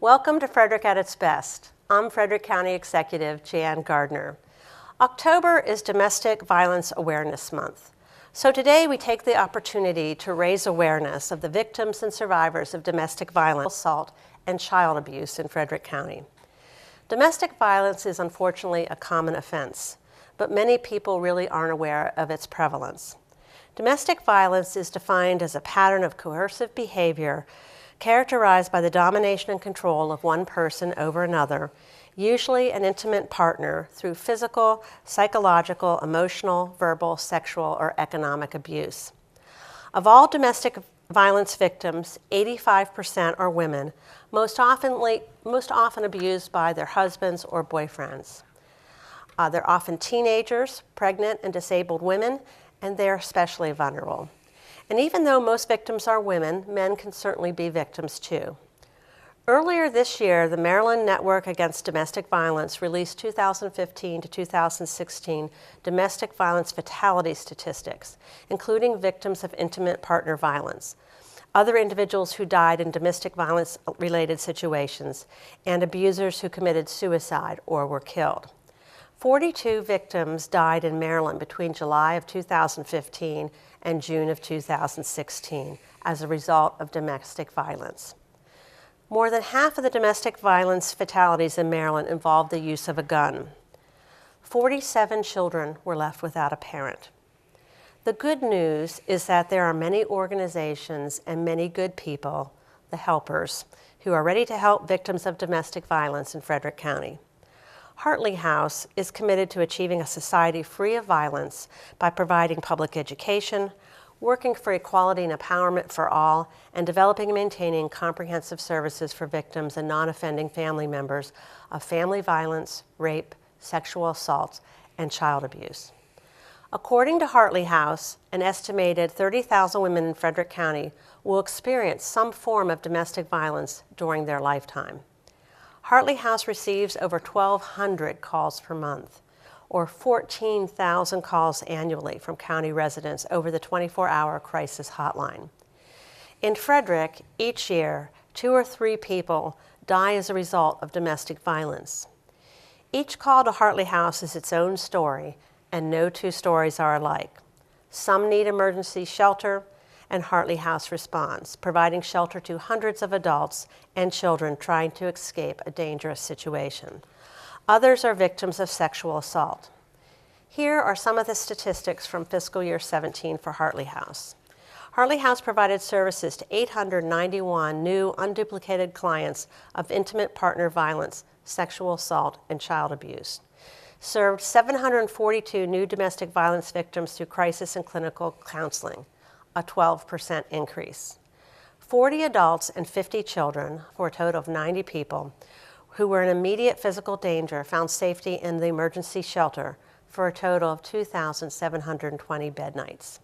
Welcome to Frederick at its best. I'm Frederick County Executive Jan Gardner. October is Domestic Violence Awareness Month. So today we take the opportunity to raise awareness of the victims and survivors of domestic violence, assault, and child abuse in Frederick County. Domestic violence is unfortunately a common offense, but many people really aren't aware of its prevalence. Domestic violence is defined as a pattern of coercive behavior characterized by the domination and control of one person over another, usually an intimate partner, through physical, psychological, emotional, verbal, sexual, or economic abuse. Of all domestic violence victims, 85% are women, most often abused by their husbands or boyfriends. They're often teenagers, pregnant and disabled women, and they're especially vulnerable. And even though most victims are women, men can certainly be victims too. Earlier this year, the Maryland Network Against Domestic Violence released 2015 to 2016 domestic violence fatality statistics, including victims of intimate partner violence, other individuals who died in domestic violence-related situations, and abusers who committed suicide or were killed. 42 victims died in Maryland between July of 2015 and June of 2016 as a result of domestic violence. More than half of the domestic violence fatalities in Maryland involved the use of a gun. 47 children were left without a parent. The good news is that there are many organizations and many good people, the helpers, who are ready to help victims of domestic violence in Frederick County. Hartley House is committed to achieving a society free of violence by providing public education, working for equality and empowerment for all, and developing and maintaining comprehensive services for victims and non-offending family members of family violence, rape, sexual assault, and child abuse. According to Hartley House, an estimated 30,000 women in Frederick County will experience some form of domestic violence during their lifetime. Hartley House receives over 1,200 calls per month, or 14,000 calls annually from county residents over the 24-hour crisis hotline. In Frederick, each year, 2 or 3 people die as a result of domestic violence. Each call to Hartley House is its own story, and no two stories are alike. Some need emergency shelter, and Hartley House responds, providing shelter to hundreds of adults and children trying to escape a dangerous situation. Others are victims of sexual assault. Here are some of the statistics from fiscal year 17 for Hartley House. Hartley House provided services to 891 new unduplicated clients of intimate partner violence, sexual assault, and child abuse. Served 742 new domestic violence victims through crisis and clinical counseling, a 12% increase. 40 adults and 50 children, for a total of 90 people, who were in immediate physical danger found safety in the emergency shelter for a total of 2,720 bed nights.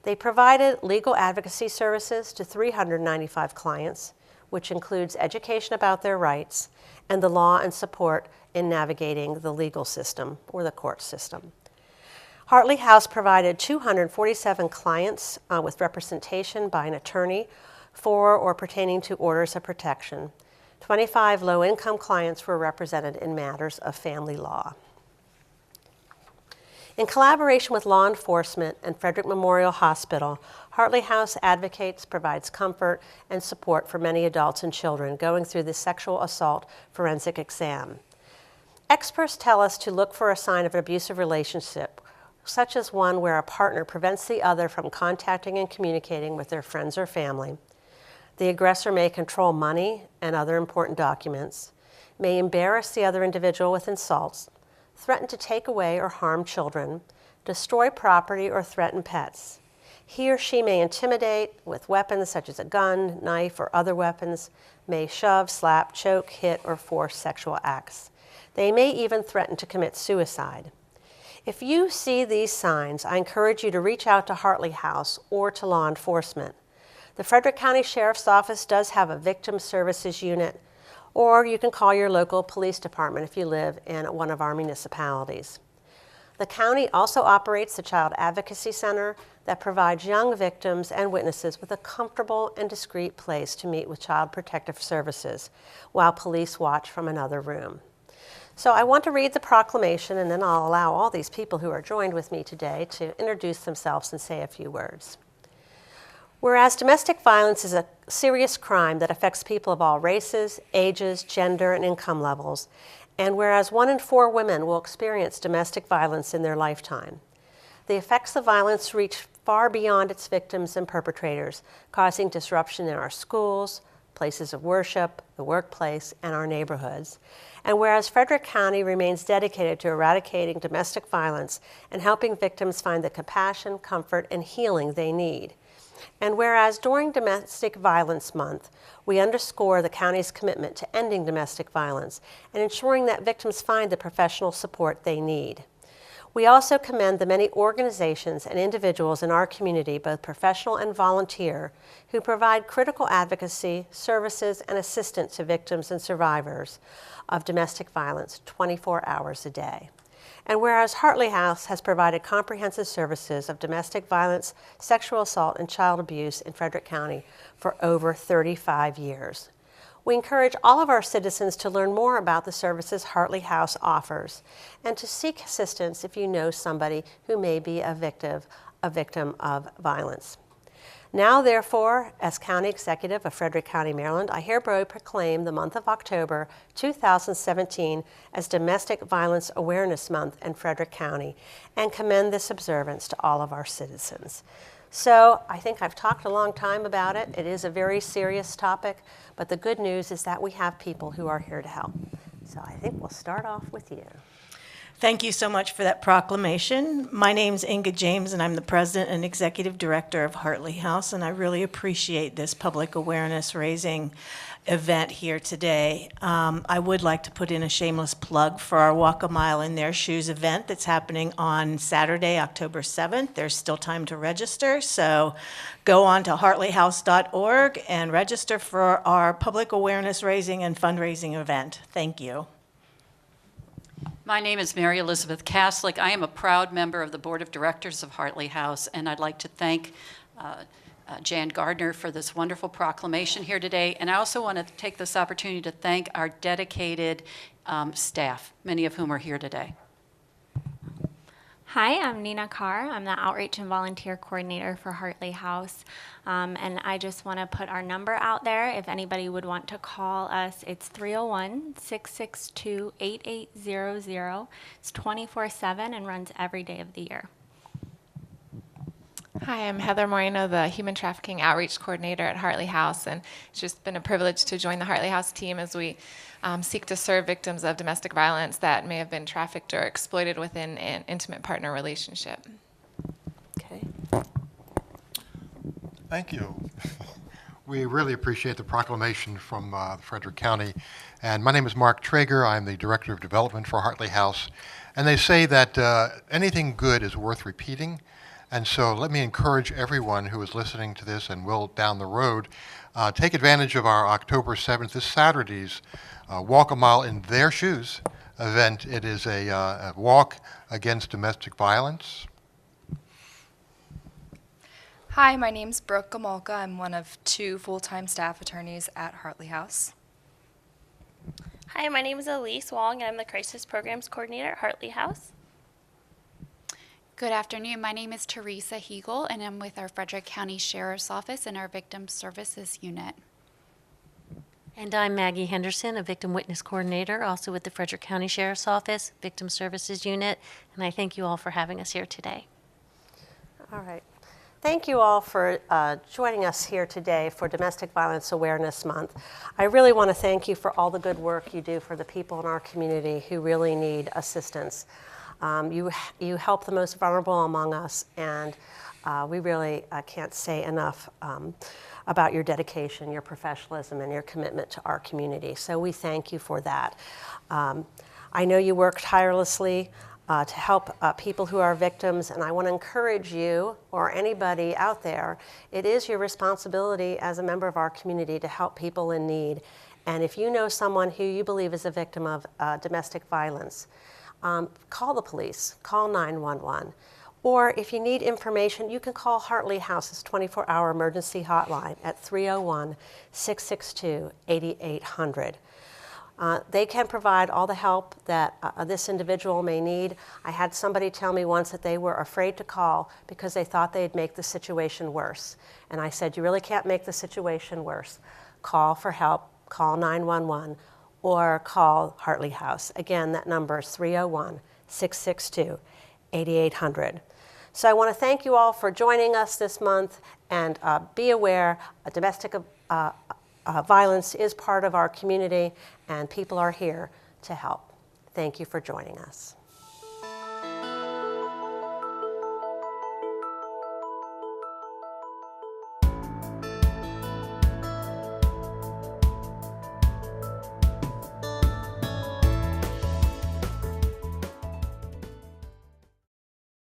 They provided legal advocacy services to 395 clients, which includes education about their rights and the law and support in navigating the legal system or the court system. Hartley House provided 247 clients with representation by an attorney for or pertaining to orders of protection. 25 low-income clients were represented in matters of family law. In collaboration with law enforcement and Frederick Memorial Hospital, Hartley House advocates, provides comfort and support for many adults and children going through the sexual assault forensic exam. Experts tell us to look for a sign of an abusive relationship, such as one where a partner prevents the other from contacting and communicating with their friends or family. The aggressor may control money and other important documents, may embarrass the other individual with insults, threaten to take away or harm children, destroy property or threaten pets. He or she may intimidate with weapons such as a gun, knife, or other weapons, may shove, slap, choke, hit, or force sexual acts. They may even threaten to commit suicide. If you see these signs, I encourage you to reach out to Hartley House or to law enforcement. The Frederick County Sheriff's Office does have a victim services unit, or you can call your local police department if you live in one of our municipalities. The county also operates the Child Advocacy Center, that provides young victims and witnesses with a comfortable and discreet place to meet with Child Protective Services while police watch from another room. So I want to read the proclamation, and then I'll allow all these people who are joined with me today to introduce themselves and say a few words. Whereas domestic violence is a serious crime that affects people of all races, ages, gender, and income levels, and whereas 1 in 4 women will experience domestic violence in their lifetime, the effects of violence reach far beyond its victims and perpetrators, causing disruption in our schools, places of worship, the workplace, and our neighborhoods. And whereas Frederick County remains dedicated to eradicating domestic violence and helping victims find the compassion, comfort, and healing they need. And whereas during Domestic Violence Month, we underscore the county's commitment to ending domestic violence and ensuring that victims find the professional support they need. We also commend the many organizations and individuals in our community, both professional and volunteer, who provide critical advocacy, services, and assistance to victims and survivors of domestic violence 24 hours a day. And whereas Hartley House has provided comprehensive services of domestic violence, sexual assault, and child abuse in Frederick County for over 35 years. We encourage all of our citizens to learn more about the services Hartley House offers and to seek assistance if you know somebody who may be a victim of violence. Now, therefore, as County Executive of Frederick County, Maryland, I hereby proclaim the month of October 2017 as Domestic Violence Awareness Month in Frederick County and commend this observance to all of our citizens. So I think I've talked a long time about it. It is a very serious topic, but the good news is that we have people who are here to help. So I think we'll start off with you. Thank you so much for that proclamation. My name's Inga James, and I'm the President and Executive Director of Hartley House, and I really appreciate this public awareness raising event here today. I would like to put in a shameless plug for our Walk a Mile in Their Shoes event that's happening on Saturday, October 7th. There's still time to register, so go on to hartleyhouse.org and register for our public awareness raising and fundraising event. Thank you. My name is Mary Elizabeth Kaslik. I am a proud member of the Board of Directors of Hartley House, and I'd like to thank Jan Gardner for this wonderful proclamation here today. And I also want to take this opportunity to thank our dedicated staff, many of whom are here today. Hi, I'm Nina Carr. I'm the Outreach and Volunteer Coordinator for Hartley House. And I just want to put our number out there. If anybody would want to call us, it's 301-662-8800. It's 24/7 and runs every day of the year. Hi, I'm Heather Moreno, the Human Trafficking Outreach Coordinator at Hartley House, and it's just been a privilege to join the Hartley House team as we seek to serve victims of domestic violence that may have been trafficked or exploited within an intimate partner relationship. Okay. Thank you. We really appreciate the proclamation from Frederick County. And my name is Mark Traeger. I'm the Director of Development for Hartley House. And they say that anything good is worth repeating. And so let me encourage everyone who is listening to this and will down the road take advantage of our October 7th, this Saturday's Walk a Mile in Their Shoes event. It is a walk against domestic violence. Hi, my name's Brooke Gamolka. I'm one of 2 full-time staff attorneys at Hartley House. Hi, my name is Elise Wong, and I'm the Crisis Programs Coordinator at Hartley House. Good afternoon. My name is Teresa Hegel, and I'm with our Frederick County Sheriff's Office and our Victim Services Unit. And I'm Maggie Henderson, a Victim Witness Coordinator, also with the Frederick County Sheriff's Office, Victim Services Unit, and I thank you all for having us here today. All right. Thank you all for joining us here today for Domestic Violence Awareness Month. I really want to thank you for all the good work you do for the people in our community who really need assistance. You help the most vulnerable among us, and we really can't say enough about your dedication, your professionalism, and your commitment to our community. So we thank you for that. I know you work tirelessly to help people who are victims, and I want to encourage you or anybody out there, it is your responsibility as a member of our community to help people in need. And if you know someone who you believe is a victim of domestic violence, call the police, call 911, Or if you need information, you can call Hartley House's 24-hour emergency hotline at 301-662-8800. They can provide all the help that this individual may need. I had somebody tell me once that they were afraid to call because they thought they'd make the situation worse. And I said, you really can't make the situation worse. Call for help, call 911, or call Hartley House. Again, that number is 301-662-8800. So I want to thank you all for joining us this month, and be aware domestic violence is part of our community, and people are here to help. Thank you for joining us.